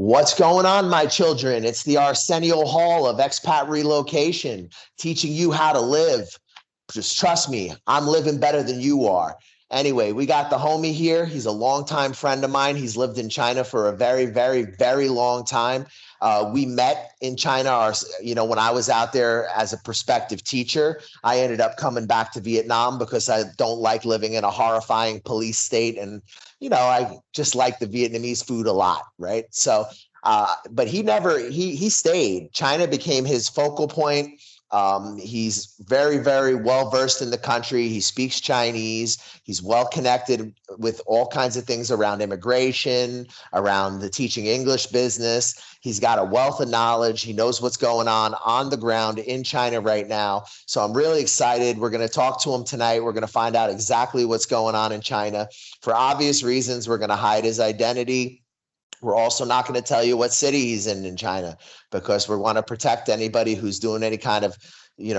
What's going on, my children? It's the Arsenio Hall of expat relocation, teaching you how to live. Just trust me, I'm living better than you are. Anyway, we got the homie here. He's a longtime friend of mine. He's lived in China for a very, very, very long time. We met in China, when I was out there as a prospective teacher. I ended up coming back to Vietnam because I don't like living in a horrifying police state. And, I just like the Vietnamese food a lot, right? So, but he stayed. China became his focal point. He's very, very well versed in the country. He speaks Chinese. He's well connected with all kinds of things around immigration, around the teaching English business. He's got a wealth of knowledge. He knows what's going on the ground in China right now. So I'm really excited. We're going to talk to him tonight. We're going to find out exactly what's going on in China. For obvious reasons, we're going to hide his identity. We're also not going to tell you what city he's in China, because we want to protect anybody who's doing any kind of,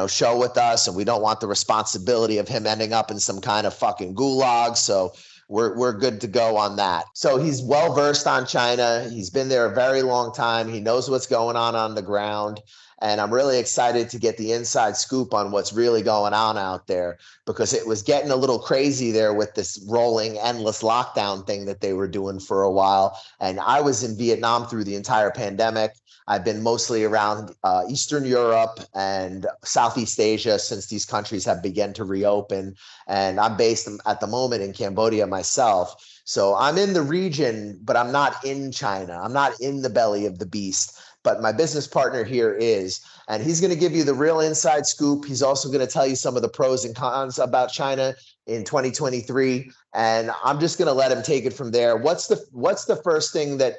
show with us. And we don't want the responsibility of him ending up in some kind of fucking gulag. So we're good to go on that. So he's well versed on China. He's been there a very long time. He knows what's going on the ground. And I'm really excited to get the inside scoop on what's really going on out there, because it was getting a little crazy there with this rolling endless lockdown thing that they were doing for a while. And I was in Vietnam through the entire pandemic. I've been mostly around Eastern Europe and Southeast Asia since these countries have begun to reopen. And I'm based at the moment in Cambodia myself. So I'm in the region, but I'm not in China. I'm not in the belly of the beast. But my business partner here is, and he's going to give you the real inside scoop. He's also going to tell you some of the pros and cons about China in 2023. And I'm just going to let him take it from there. What's the first thing that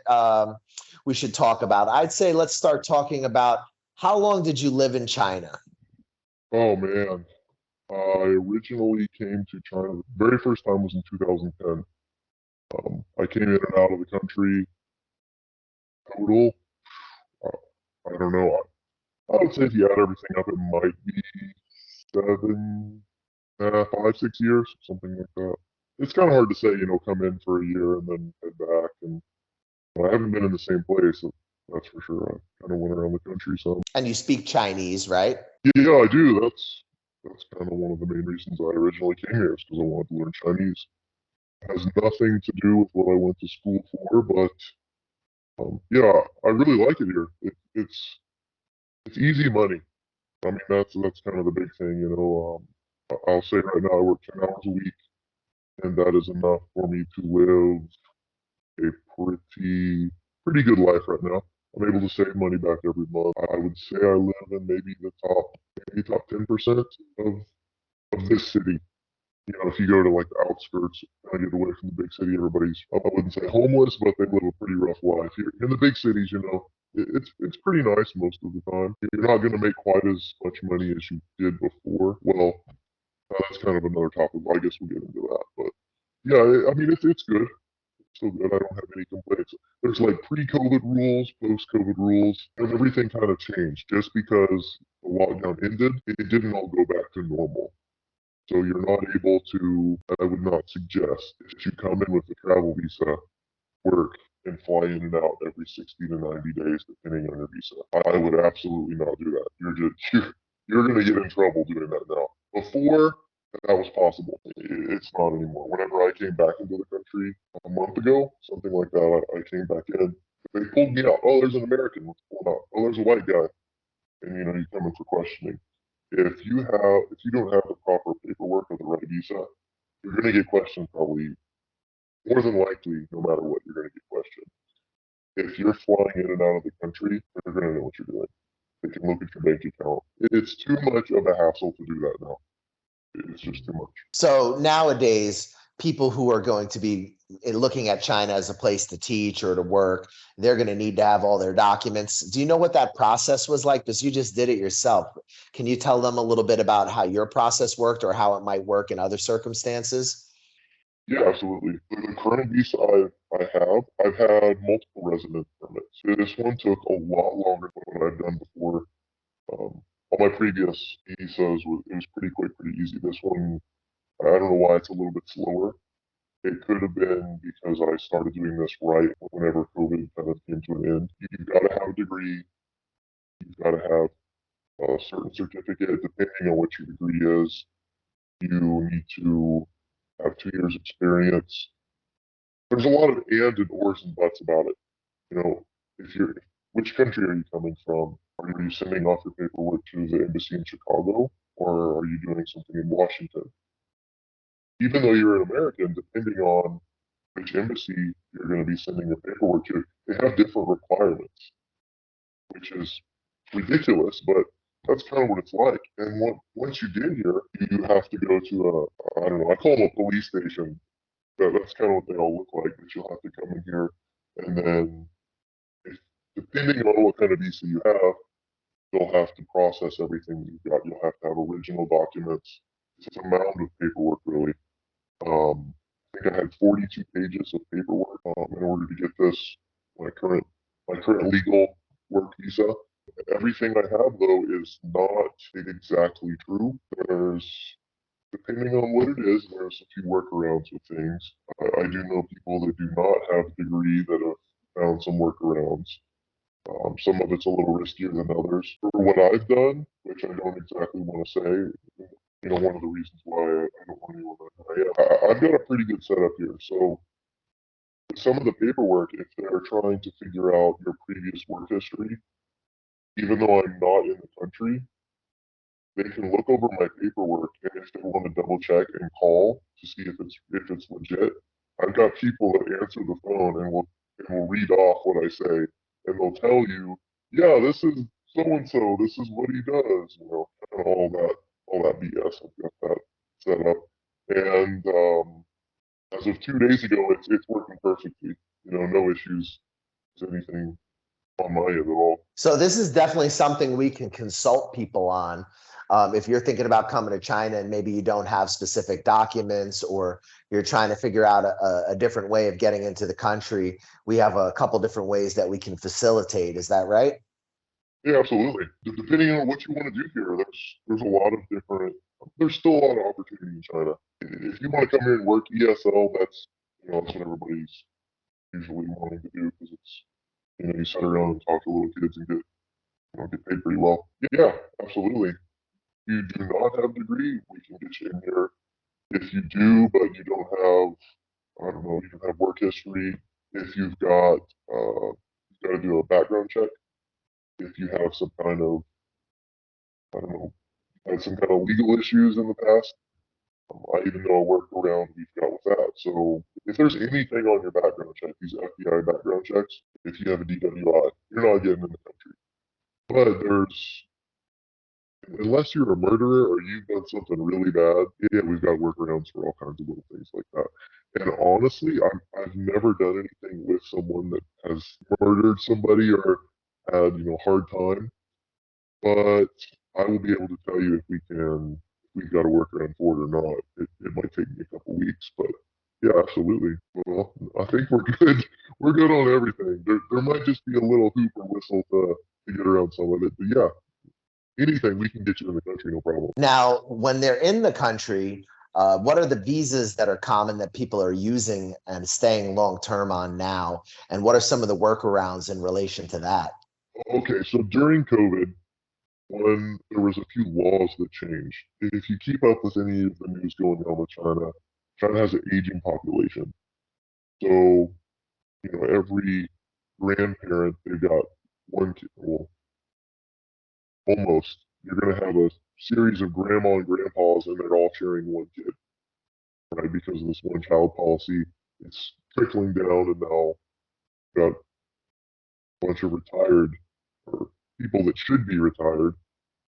we should talk about? I'd say let's start talking about, how long did you live in China? Oh man, I originally came to China. The very first time was in 2010. I came in and out of the country total. Uh, I don't know. I would say if you add everything up, it might be 5, 6 years, something like that. It's kind of hard to say, come in for a year and then head back. And I haven't been in the same place, that's for sure. I kind of went around the country some. And you speak Chinese, right? Yeah, I do. That's kind of one of the main reasons I originally came here, is because I wanted to learn Chinese. Has nothing to do with what I went to school for, but yeah, I really like it here. It's easy money. I mean, that's kind of the big thing. I'll say right now, I work 10 hours a week, and that is enough for me to live a pretty good life right now. I'm able to save money back every month. I would say I live in maybe the top 10% of this city. If you go to like the outskirts, kind of get away from the big city, everybody's, I wouldn't say homeless, but they live a pretty rough life. Here in the big cities, it's pretty nice most of the time. You're not going to make quite as much money as you did before. Well, that's kind of another topic. I guess we'll get into that. But yeah, I mean, it's good. It's still good. I don't have any complaints. There's like pre-COVID rules, post-COVID rules, and everything kind of changed. Just because the lockdown ended, it didn't all go back to normal. So you're not able to, I would not suggest that you come in with a travel visa, work, and fly in and out every 60 to 90 days, depending on your visa. I would absolutely not do that. You're going to get in trouble doing that now. Before, that was possible. It's not anymore. Whenever I came back into the country a month ago, something like that, I came back in. They pulled me out. Oh, there's an American. What's going on? Oh, there's a white guy. And you come in for questioning. If you don't have the proper paperwork or the right visa, you're going to get questioned probably more than likely, no matter what, you're going to get questioned. If you're flying in and out of the country, they're going to know what you're doing. They can look at your bank account. It's too much of a hassle to do that now. It's just too much. So nowadays, people who are going to be looking at China as a place to teach or to work, they're going to need to have all their documents. Do you know what that process was like? Because you just did it yourself. Can you tell them a little bit about how your process worked or how it might work in other circumstances? Yeah, absolutely. The current visa I've had multiple resident permits. This one took a lot longer than what I've done before. All my previous visas it was pretty quick, pretty easy. This one, I don't know why it's a little bit slower. It could have been because I started doing this right whenever COVID kind of came to an end. You've got to have a degree. You've got to have a certain certificate, depending on what your degree is. You need to have 2 years experience. There's a lot of ands and ors and buts about it. You know, if you're, which country are you coming from? Are you sending off your paperwork to the embassy in Chicago, or are you doing something in Washington? Even though you're an American, depending on which embassy you're going to be sending your paperwork to, they have different requirements, which is ridiculous, but that's kind of what it's like. And once you get here, you have to go to I don't know, I call them a police station. That's kind of what they all look like, but you'll have to come in here, and then if, depending on what kind of visa you have, they'll have to process everything you've got. You'll have to have original documents. It's a mound of paperwork, really. I think I had 42 pages of paperwork in order to get this my current legal work visa. Everything I have though is not exactly true. There's depending on what it is, there's a few workarounds with things. I do know people that do not have a degree that have found some workarounds. Some of it's a little riskier than others. For what I've done, which I don't exactly want to say, one of the reasons why I don't want anyone to know, I've got a pretty good setup here. So some of the paperwork, if they're trying to figure out your previous work history, even though I'm not in the country, they can look over my paperwork, and if they want to double check and call to see if it's legit, I've got people that answer the phone and will read off what I say, and they'll tell you, yeah, this is so and so, this is what he does, and all that BS. I've got that set up, and as of 2 days ago, it's working perfectly. No issues, anything on my end at all. So this is definitely something we can consult people on. If you're thinking about coming to China and maybe you don't have specific documents, or you're trying to figure out a different way of getting into the country, we have a couple different ways that we can facilitate. Is that right? Yeah, absolutely. Depending on what you want to do here, there's a lot of different. There's still a lot of opportunity in China. If you want to come here and work ESL, that's what everybody's usually wanting to do, because it's you sit around and talk to little kids and get paid pretty well. Yeah, absolutely. If you do not have a degree, we can get you in here. If you do, but you don't have, I don't know, you don't have work history. If you've got to do a background check. If you have some kind of, I don't know, had some kind of legal issues in the past, I even know a workaround we've got with that. So if there's anything on your background check, these FBI background checks, if you have a DWI, you're not getting in the country. But unless you're a murderer or you've done something really bad, yeah, we've got workarounds for all kinds of little things like that. And honestly, I've never done anything with someone that has murdered somebody or had, hard time. But I will be able to tell you if we've got a workaround for it or not. It might take me a couple weeks, but yeah, absolutely. Well, I think we're good. We're good on everything. There might just be a little hoop or whistle to get around some of it, but yeah, anything we can get you in the country, no problem. Now, when they're in the country, what are the visas that are common that people are using and staying long term on now? And what are some of the workarounds in relation to that? Okay, so during COVID, when there was a few laws that changed, if you keep up with any of the news going on with China, China has an aging population. So, every grandparent, they've got one kid. Well, almost. You're going to have a series of grandma and grandpas, and they're all sharing one kid, right? Because of this one child policy, it's trickling down, and now got a bunch of retired or people that should be retired,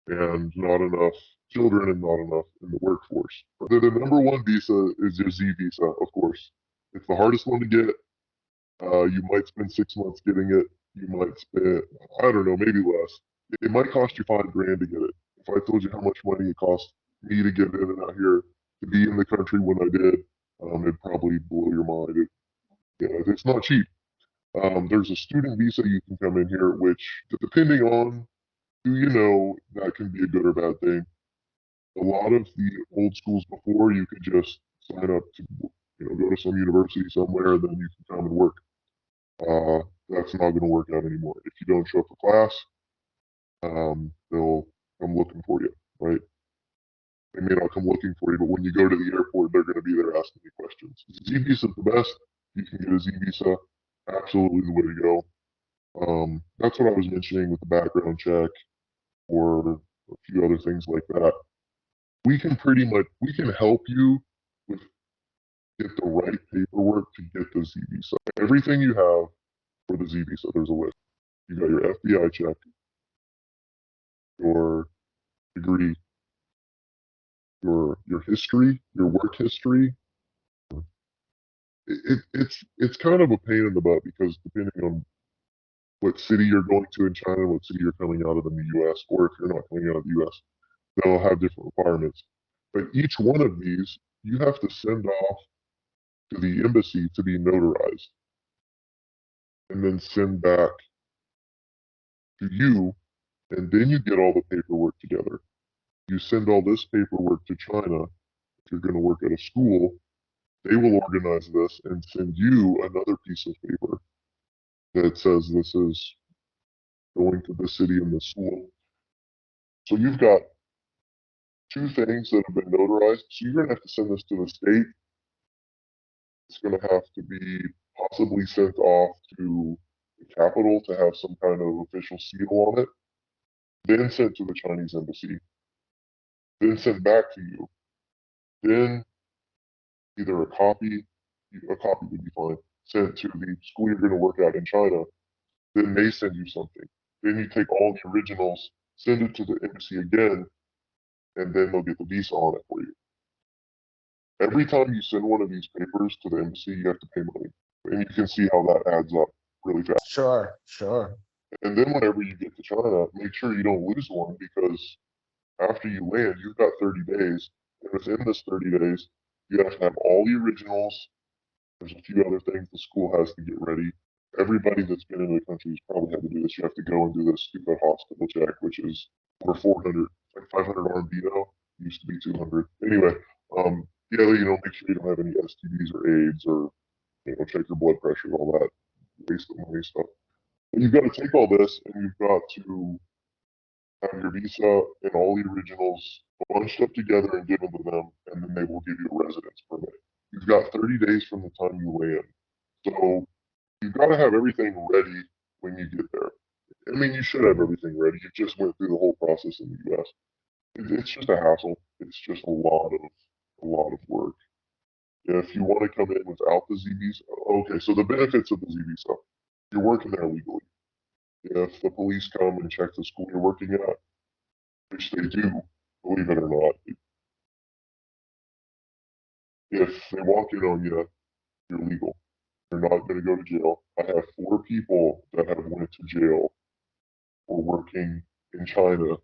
and not enough children and not enough in the workforce. The number one visa is your Z visa, of course. It's the hardest one to get. You might spend 6 months getting it. You might spend, I don't know, maybe less. It might cost you $5,000 to get it. If I told you how much money it cost me to get in and out here, to be in the country when I did, it'd probably blow your mind. It's not cheap. There's a student visa you can come in here, which, depending on who you know, that can be a good or bad thing. A lot of the old schools before, you could just sign up to. go to some university somewhere, and then you can come and work. That's not going to work out anymore. If you don't show up for class, they'll come looking for you, right? They may not come looking for you, but when you go to the airport, they're going to be there asking you questions. Z visa is the best. You can get a Z visa. Absolutely the way to go. That's what I was mentioning with the background check or a few other things like that. We can help you with get the right paperwork to get the Z visa. Everything you have for the Z visa, there's a list. You got your FBI check, your degree, your history, your work history. It's kind of a pain in the butt because depending on what city you're going to in China and what city you're coming out of in the US, or if you're not coming out of the US, they'll have different requirements. But each one of these you have to send off to the embassy to be notarized and then send back to you, and then you get all the paperwork together. You send all this paperwork to China. If you're going to work at a school, they will organize this and send you another piece of paper that says this is going to the city and the school. So you've got two things that have been notarized. So you're going to have to send this to the state. It's going to have to be possibly sent off to the capital to have some kind of official seal on it, then sent to the Chinese embassy, then sent back to you. Then either a copy would be fine, sent to the school you're going to work at in China. Then they send you something. Then you take all the originals, send it to the embassy again, and then they'll get the visa on it for you. Every time you send one of these papers to the embassy, you have to pay money. And you can see how that adds up really fast. Sure, sure. And then whenever you get to China, make sure you don't lose one because after you land, you've got 30 days. And within this 30 days, you have to have all the originals. There's a few other things the school has to get ready. Everybody that's been in the country has probably had to do this. You have to go and do this stupid hospital check, which is over 400, like 500 RMB now. Used to be 200. Anyway, yeah, make sure you don't have any STDs or AIDS or, check your blood pressure and all that waste of money stuff. But you've got to take all this and you've got to have your visa and all the originals bunched up together and given to them, and then they will give you a residence permit. You've got 30 days from the time you land. So you've got to have everything ready when you get there. I mean, you should have everything ready. You just went through the whole process in the U.S. It's just a hassle. It's just a lot of work. If you want to come in without the Z visa, okay. So the benefits of the Z visa: you're working there legally. If the police come and check the school you're working at, which they do, believe it or not, if they walk in on you, you're legal. You're not going to go to jail. I have 4 people that have went to jail for working in China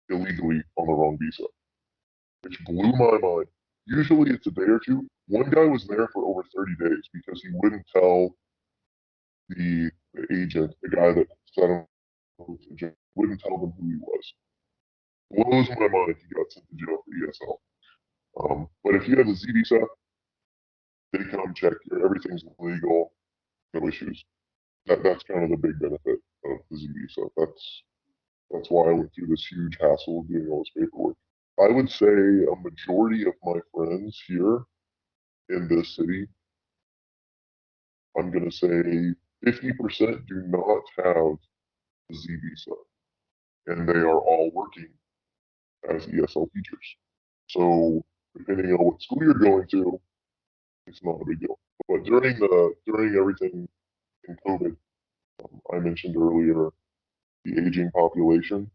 illegally on the wrong visa, which blew my mind. Usually it's a day or two. One guy was there for over 30 days because he wouldn't tell the agent, the guy that sent him to jail, wouldn't tell them who he was. Blows my mind he got sent to jail for ESL. But if you have a Z visa, they come check everything's legal, no issues. That's kind of the big benefit of the Z visa. That's why I went through this huge hassle of doing all this paperwork. I would say a majority of my friends here in this city, I'm going to say 50% do not have the Z visa, and they are all working as ESL teachers. So depending on what school you're going to, it's not a big deal. But during everything in COVID, I mentioned earlier the aging population.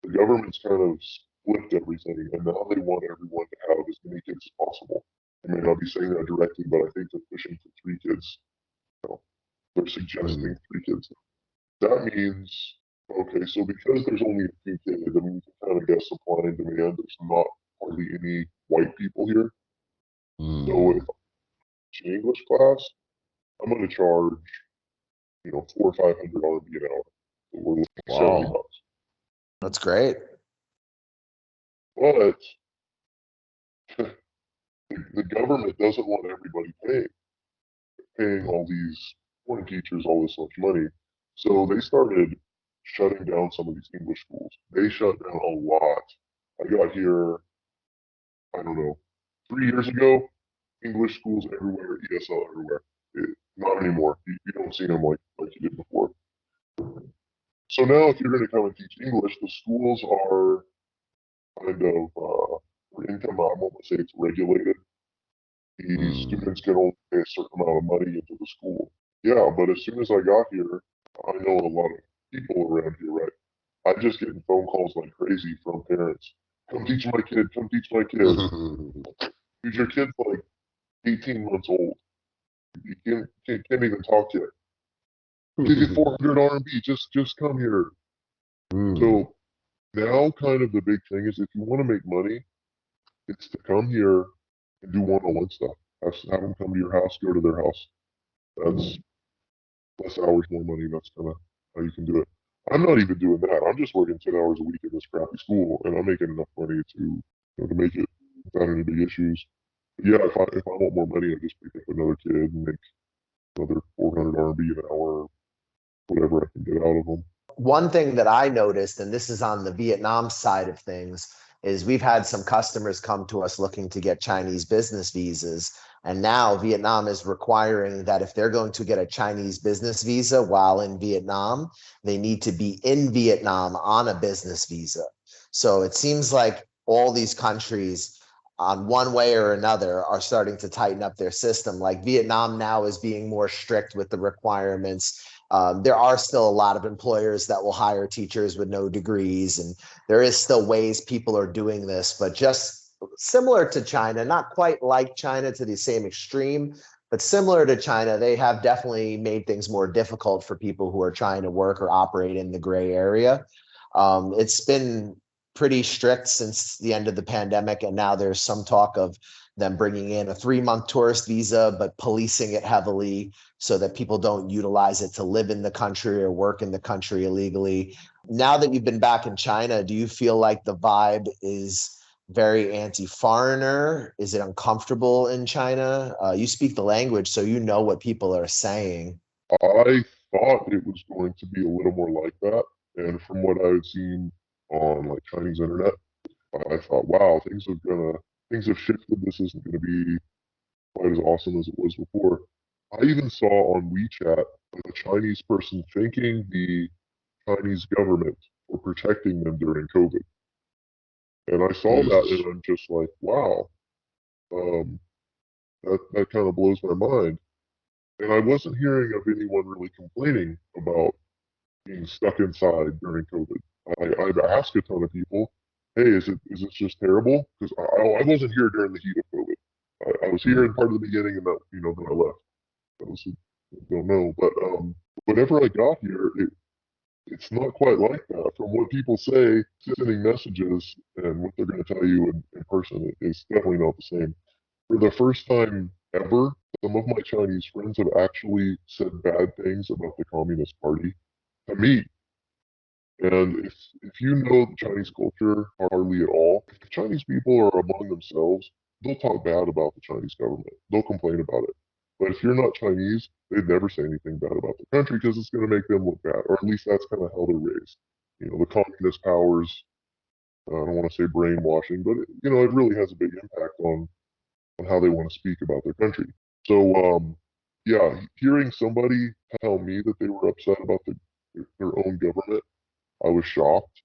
The government's kind of flipped everything, and now they want everyone to have as many kids as possible. I may not be saying that directly, but I think they're pushing for 3 kids. They're suggesting 3 kids. That means, okay, so because there's only a few kids, I mean, you can kind of guess supply and demand. There's not hardly any white people here. So if I teach an English class, I'm going to charge, $400 or $500 an hour. So we're looking at $70. That's great. But the government doesn't want everybody paying all these foreign teachers all this much money. So they started shutting down some of these English schools. They shut down a lot. I got here, I don't know, 3 years ago. English schools everywhere, ESL everywhere. Not anymore. You don't see them like you did before. So now, if you're going to come and teach English, the schools are kind of for income. I won't say it's regulated. The students can only pay a certain amount of money into the school. Yeah, but as soon as I got here, I know a lot of people around here, right? I'm just getting phone calls like crazy from parents. Come teach my kid. Come teach my kid. Dude, your kid's like 18 months old. You can't even talk yet. Give you 400 RMB. Just come here. So now, kind of the big thing is if you want to make money, it's to come here and do one-on-one stuff. Have them come to your house, go to their house. That's less hours, more money. That's kind of how you can do it. I'm not even doing that. I'm just working 10 hours a week in this crappy school, and I'm making enough money to make it without any big issues. But yeah, if I want more money, I just pick up another kid and make another 400 RMB an hour, whatever I can get out of them. One thing that I noticed, and this is on the Vietnam side of things, is we've had some customers come to us looking to get Chinese business visas. And now Vietnam is requiring that if they're going to get a Chinese business visa while in Vietnam, they need to be in Vietnam on a business visa. So it seems like all these countries on one way or another are starting to tighten up their system. Like Vietnam now is being more strict with the requirements. There are still a lot of employers that will hire teachers with no degrees, and there is still ways people are doing this, but just similar to China, not quite like China to the same extreme, but similar to China, they have definitely made things more difficult for people who are trying to work or operate in the gray area. It's been pretty strict since the end of the pandemic, and now there's some talk of them bringing in a 3-month tourist visa, but policing it heavily so that people don't utilize it to live in the country or work in the country illegally. Now that you've been back in China, do you feel like the vibe is very anti-foreigner? Is it uncomfortable in China? You speak the language, so you know what people are saying. I thought it was going to be a little more like that, and from what I had seen on like Chinese internet, I thought, wow, things have shifted. This isn't gonna be quite as awesome as it was before. I even saw on WeChat a Chinese person thanking the Chinese government for protecting them during COVID. And I saw that and I'm just like, wow, um, that kind of blows my mind. And I wasn't hearing of anyone really complaining about being stuck inside during COVID. I've asked a ton of people, hey, is it just terrible? Because I wasn't here during the heat of COVID. I was here in part of the beginning, and then I left. I was, don't know, but whenever I got here, it's not quite like that. From what people say, sending messages and what they're going to tell you in person is definitely not the same. For the first time ever, some of my Chinese friends have actually said bad things about the Communist Party to me. And if you know the Chinese culture hardly at all, if the Chinese people are among themselves, they'll talk bad about the Chinese government. They'll complain about it. But if you're not Chinese, they'd never say anything bad about the country because it's going to make them look bad, or at least that's kind of how they're raised. The communist powers. I don't want to say brainwashing, but it really has a big impact on how they want to speak about their country. So yeah, hearing somebody tell me that they were upset about their own government, I was shocked.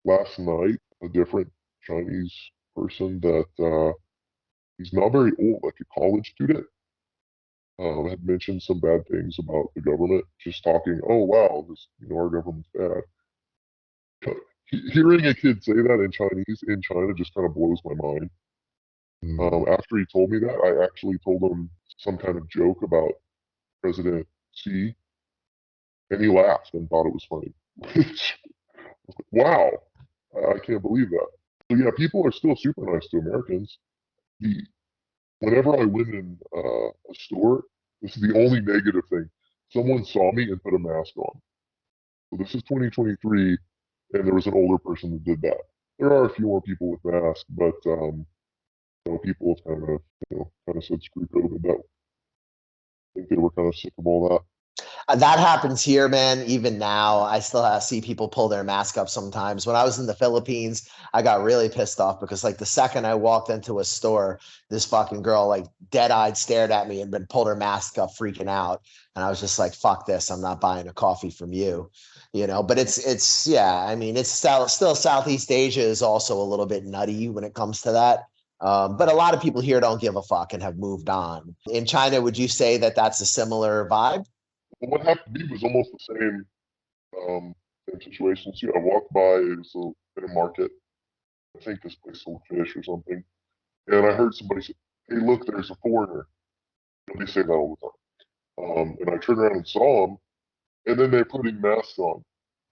Last night, a different Chinese person that he's not very old, like a college student, had mentioned some bad things about the government, just talking, oh wow, our government's bad. Hearing a kid say that in Chinese in China just kind of blows my mind. After he told me that, I actually told him some kind of joke about President Xi, and he laughed and thought it was funny. Wow, I can't believe that. So yeah, people are still super nice to Americans. The Whenever I went in a store, this is the only negative thing. Someone saw me and put a mask on. So this is 2023, and there was an older person that did that. There are a few more people with masks, but People have kind of said screw COVID. That I think they were kind of sick of all that. That happens here, man. Even now, I still see people pull their mask up sometimes. When I was in the Philippines, I got really pissed off because, like, the second I walked into a store, this fucking girl, like, dead eyed stared at me and then pulled her mask up, freaking out. And I was just like, fuck this. I'm not buying a coffee from you, but yeah, I mean, it's still Southeast Asia is also a little bit nutty when it comes to that. But a lot of people here don't give a fuck and have moved on. In China, would you say that that's a similar vibe? But what happened to me was almost the same situation. So I walked by, it was in a market. I think this place sold fish or something. And I heard somebody say, "Hey, look, there's a foreigner." They say that all the time. And I turned around and saw them, and then they're putting masks on.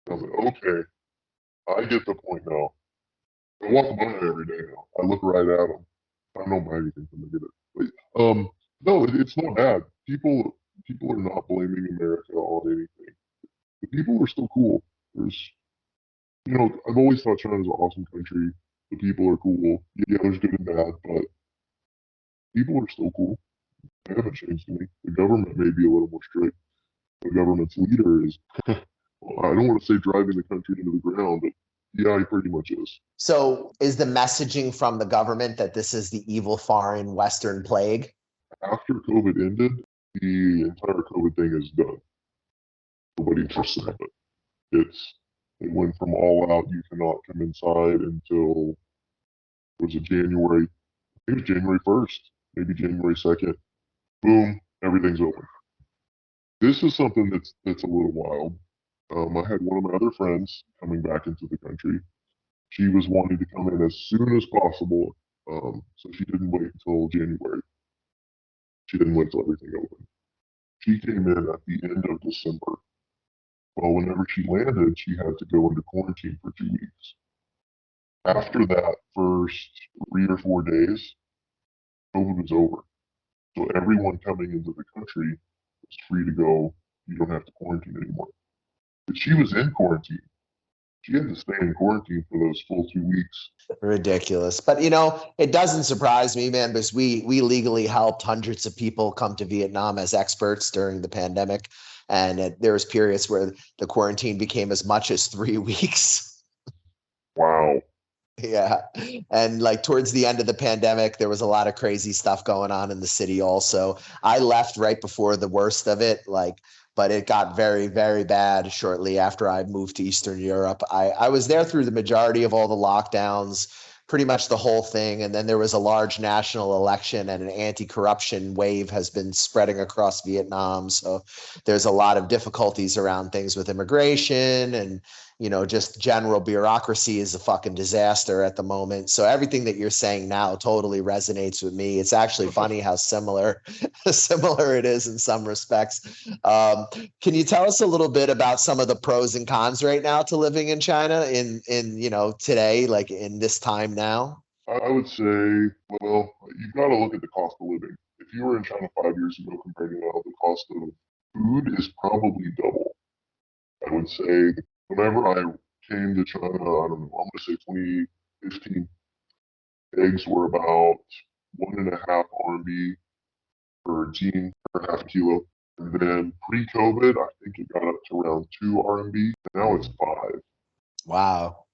I was like, okay, I get the point now. I walk by it every day now. I look right at them. I don't buy anything from them. Get it. No, it's not bad. People are not blaming America on anything. The people are still cool. There's, I've always thought China's an awesome country. The people are cool. Yeah, there's good and bad, but people are still cool. They haven't changed any. The government may be a little more strict. The government's leader is, well, I don't want to say driving the country into the ground, but yeah, he pretty much is. So is the messaging from the government that this is the evil foreign Western plague? After COVID ended, the entire COVID thing is done. Nobody trusts it. It went from all out, you cannot come inside until, was it January? I think it was January 1st, maybe January 2nd. Boom, everything's open. This is something that's a little wild. I had one of my other friends coming back into the country. She was wanting to come in as soon as possible, so she didn't wait until January. She didn't wait until everything opened. She came in at the end of December. Well, whenever she landed, she had to go into quarantine for 2 weeks. After that first 3 or 4 days, COVID was over. So everyone coming into the country was free to go. You don't have to quarantine anymore. But she was in quarantine. She had to stay in quarantine for those full 2 weeks. Ridiculous. But it doesn't surprise me, man, because we legally helped hundreds of people come to Vietnam as experts during the pandemic. And there was periods where the quarantine became as much as 3 weeks. Wow. Yeah. And like towards the end of the pandemic, there was a lot of crazy stuff going on in the city also. I left right before the worst of it, but it got very, very bad shortly after I moved to Eastern Europe. I was there through the majority of all the lockdowns, pretty much the whole thing. And then there was a large national election and an anti-corruption wave has been spreading across Vietnam. So there's a lot of difficulties around things with immigration and just general bureaucracy is a fucking disaster at the moment. So everything that you're saying now totally resonates with me. It's actually funny how similar it is in some respects. Can you tell us a little bit about some of the pros and cons right now to living in China in today, like in this time now? I would say, well, you've got to look at the cost of living. If you were in China 5 years ago compared to now, the cost of food is probably double. I would say whenever I came to China, I don't know, I'm going to say 2015, eggs were about 1.5 RMB per gene per half a kilo. And then pre-COVID, I think it got up to around 2 RMB. Now it's 5. Wow.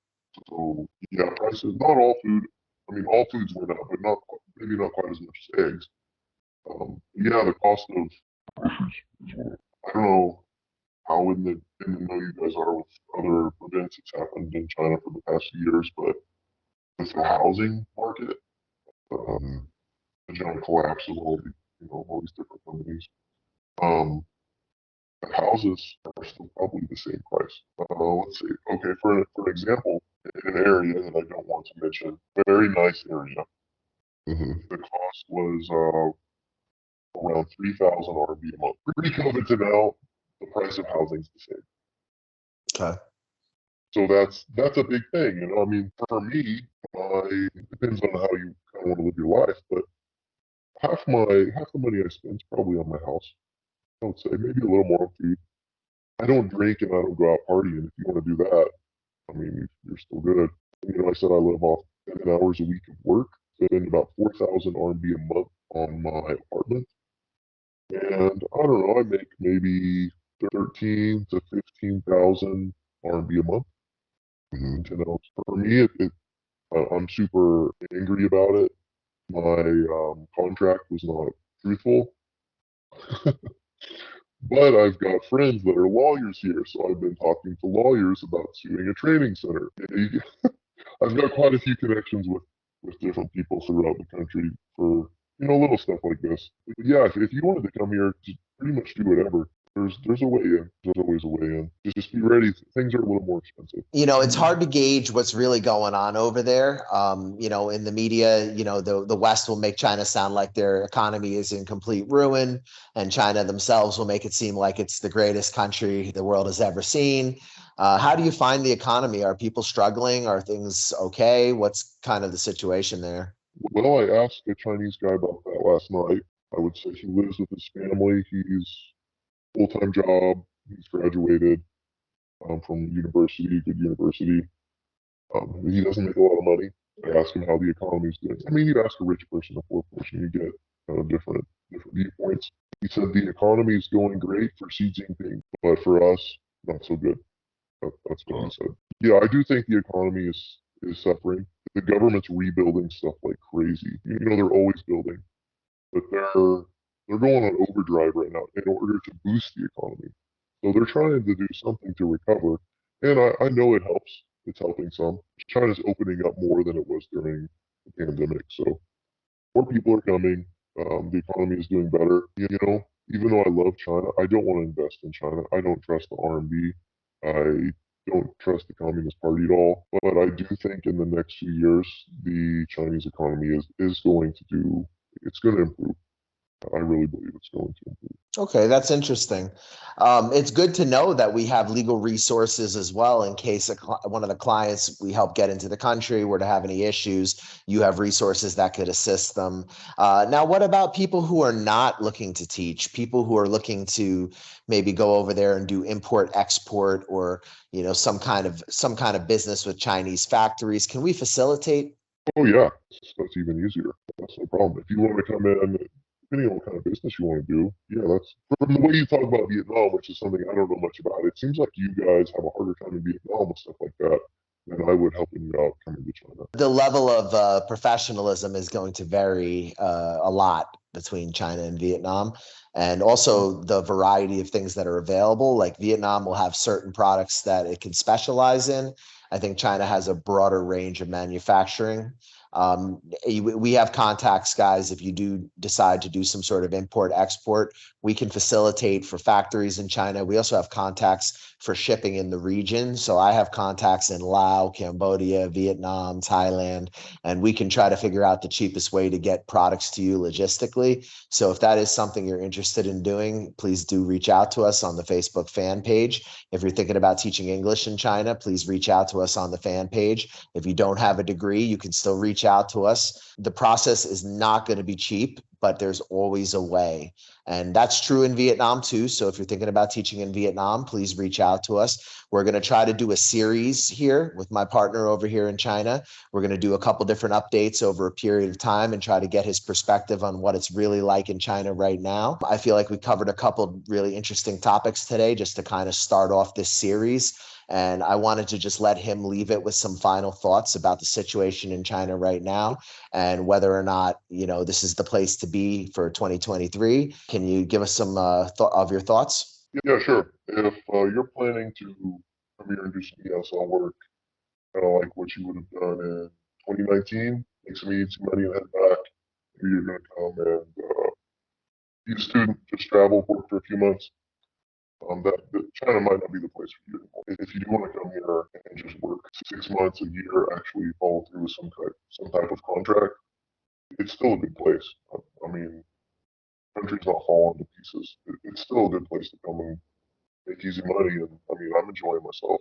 So yeah, prices. Not all food. I mean, all foods went up, but maybe not quite as much as eggs. Yeah, the cost of groceries as well. I don't know how in the know you guys are with other events that's happened in China for the past few years, but with the housing market, um, the giant collapse of all these different companies, um, the houses are still probably the same price. Let's see. Okay, for an example, in an area that I don't want to mention, very nice area. The cost was around 3,000 RMB a month. Pre-COVID to now, the price of housing is the same. Okay. So that's a big thing. I mean, for me, it depends on how you kind of want to live your life, but half the money I spend is probably on my house. I would say maybe a little more on food. I don't drink and I don't go out partying. If you want to do that, I mean, you're still good. I said I live off 10 hours a week of work. spend about 4,000 RMB a month on my apartment. And I don't know, I make maybe 13 to 15,000 RMB a month. You know, for me, I'm super angry about it. My contract was not truthful, but I've got friends that are lawyers here, so I've been talking to lawyers about suing a training center. I've got quite a few connections with different people throughout the country for little stuff like this. But yeah, if you wanted to come here, just pretty much do whatever. There's a way in. There's always a way in. Just be ready. Things are a little more expensive. It's hard to gauge what's really going on over there. In the media, the West will make China sound like their economy is in complete ruin, and China themselves will make it seem like it's the greatest country the world has ever seen. How do you find the economy? Are people struggling? Are things okay? What's kind of the situation there? Well, I asked a Chinese guy about that last night. I would say he lives with his family. He's full-time job. He's graduated from university, good university. He doesn't make a lot of money. I ask him how the economy's doing. I mean, you'd ask a rich person, a poor person, you get different viewpoints. He said the economy is going great for Xi Jinping, but for us, not so good. That's what he said. Yeah, I do think the economy is suffering. The government's rebuilding stuff like crazy. They're always building, but they're going on overdrive right now in order to boost the economy. So they're trying to do something to recover, and I know it helps. It's helping some. China's opening up more than it was during the pandemic, so more people are coming. The economy is doing better. Even though I love China, I don't want to invest in China. I don't trust the RMB. I don't trust the Communist Party at all. But I do think in the next few years, the Chinese economy is going to it's going to improve. I really believe it's going to improve. Okay, that's interesting. It's good to know that we have legal resources as well in case one of the clients we help get into the country were to have any issues. You have resources that could assist them. Now, what about people who are not looking to teach? People who are looking to maybe go over there and do import export, or some kind of business with Chinese factories. Can we facilitate? Oh yeah, that's even easier. That's no problem. If you want to come in, depending on what kind of business you want to do, yeah, that's from the way you talk about Vietnam, which is something I don't know much about. It seems like you guys have a harder time in Vietnam and stuff like that than I would helping you out coming to China. The level of professionalism is going to vary a lot between China and Vietnam, and also the variety of things that are available. Like Vietnam will have certain products that it can specialize in. I think China has a broader range of manufacturing. We have contacts, guys. If you do decide to do some sort of import export, we can facilitate for factories in China. We also have contacts for shipping in the region. So I have contacts in Laos, Cambodia, Vietnam, Thailand, and we can try to figure out the cheapest way to get products to you logistically. So if that is something you're interested in doing, please do reach out to us on the Facebook fan page. If you're thinking about teaching English in China, please reach out to us on the fan page. If you don't have a degree, you can still reach out to us. The process is not going to be cheap, but there's always a way. And that's true in Vietnam too. So if you're thinking about teaching in Vietnam, please reach out to us. We're going to try to do a series here with my partner over here in China. We're going to do a couple different updates over a period of time and try to get his perspective on what it's really like in China right now. I feel like we covered a couple really interesting topics today just to kind of start off this series. And I wanted to just let him leave it with some final thoughts about the situation in China right now and whether or not, this is the place to be for 2023. Can you give us some of your thoughts? Yeah, sure. If you're planning to come here and do some ESL work, kind of like what you would have done in 2019, make some easy money and head back, maybe you're going to come and be a student, just travel, work for a few months. That China might not be the place for you anymore. If you do want to come here and just work 6 months, a year, actually follow through with some type of contract, it's still a good place. I mean, country's not falling to pieces. It's still a good place to come and make easy money, and I mean, I'm enjoying myself.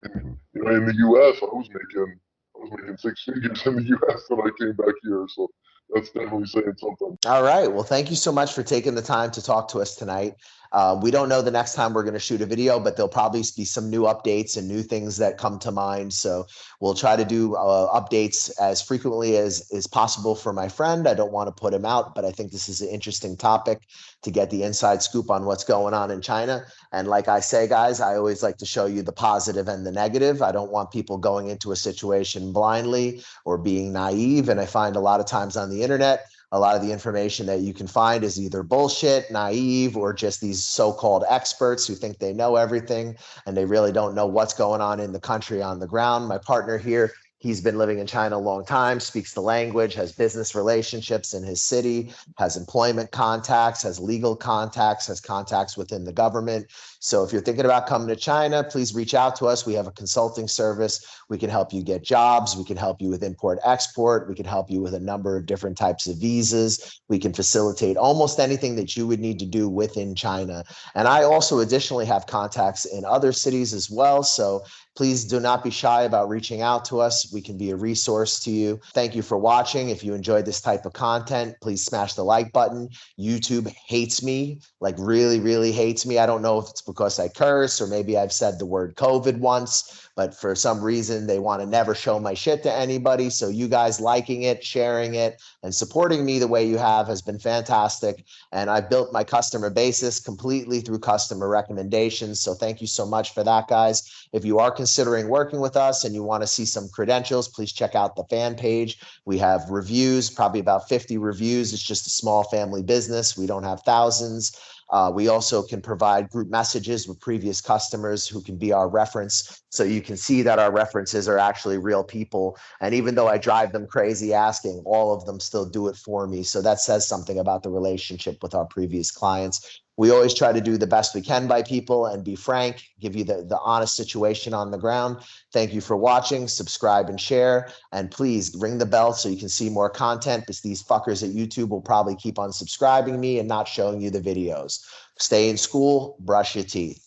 And, in the U.S., I was making six figures in the U.S. when I came back here, so that's definitely saying something. All right. Well, thank you so much for taking the time to talk to us tonight. We don't know the next time we're going to shoot a video, but there'll probably be some new updates and new things that come to mind. So we'll try to do updates as frequently as possible for my friend. I don't want to put him out, but I think this is an interesting topic to get the inside scoop on what's going on in China. And like I say, guys, I always like to show you the positive and the negative. I don't want people going into a situation blindly or being naive. And I find a lot of times on the internet, a lot of the information that you can find is either bullshit, naive, or just these so-called experts who think they know everything and they really don't know what's going on in the country on the ground. My partner here, he's been living in China a long time, speaks the language, has business relationships in his city, has employment contacts, has legal contacts, has contacts within the government. So if you're thinking about coming to China, please reach out to us. We have a consulting service. We can help you get jobs. We can help you with import export. We can help you with a number of different types of visas. We can facilitate almost anything that you would need to do within China. And I also additionally have contacts in other cities as well. So please do not be shy about reaching out to us. We can be a resource to you. Thank you for watching. If you enjoyed this type of content, please smash the like button. YouTube hates me, like really, really hates me. I don't know if it's because I curse or maybe I've said the word COVID once, but for some reason they want to never show my shit to anybody. So you guys liking it, sharing it, and supporting me the way you have has been fantastic. And I've built my customer basis completely through customer recommendations. So thank you so much for that, guys. If you are considering working with us and you want to see some credentials, please check out the fan page. We have reviews, probably about 50 reviews. It's just a small family business. We don't have thousands. We also can provide group messages with previous customers who can be our reference. So you can see that our references are actually real people. And even though I drive them crazy asking, all of them still do it for me. So that says something about the relationship with our previous clients. We always try to do the best we can by people and be frank, give you the honest situation on the ground. Thank you for watching. Subscribe and share. And please ring the bell so you can see more content, because these fuckers at YouTube will probably keep on subscribing me and not showing you the videos. Stay in school, brush your teeth.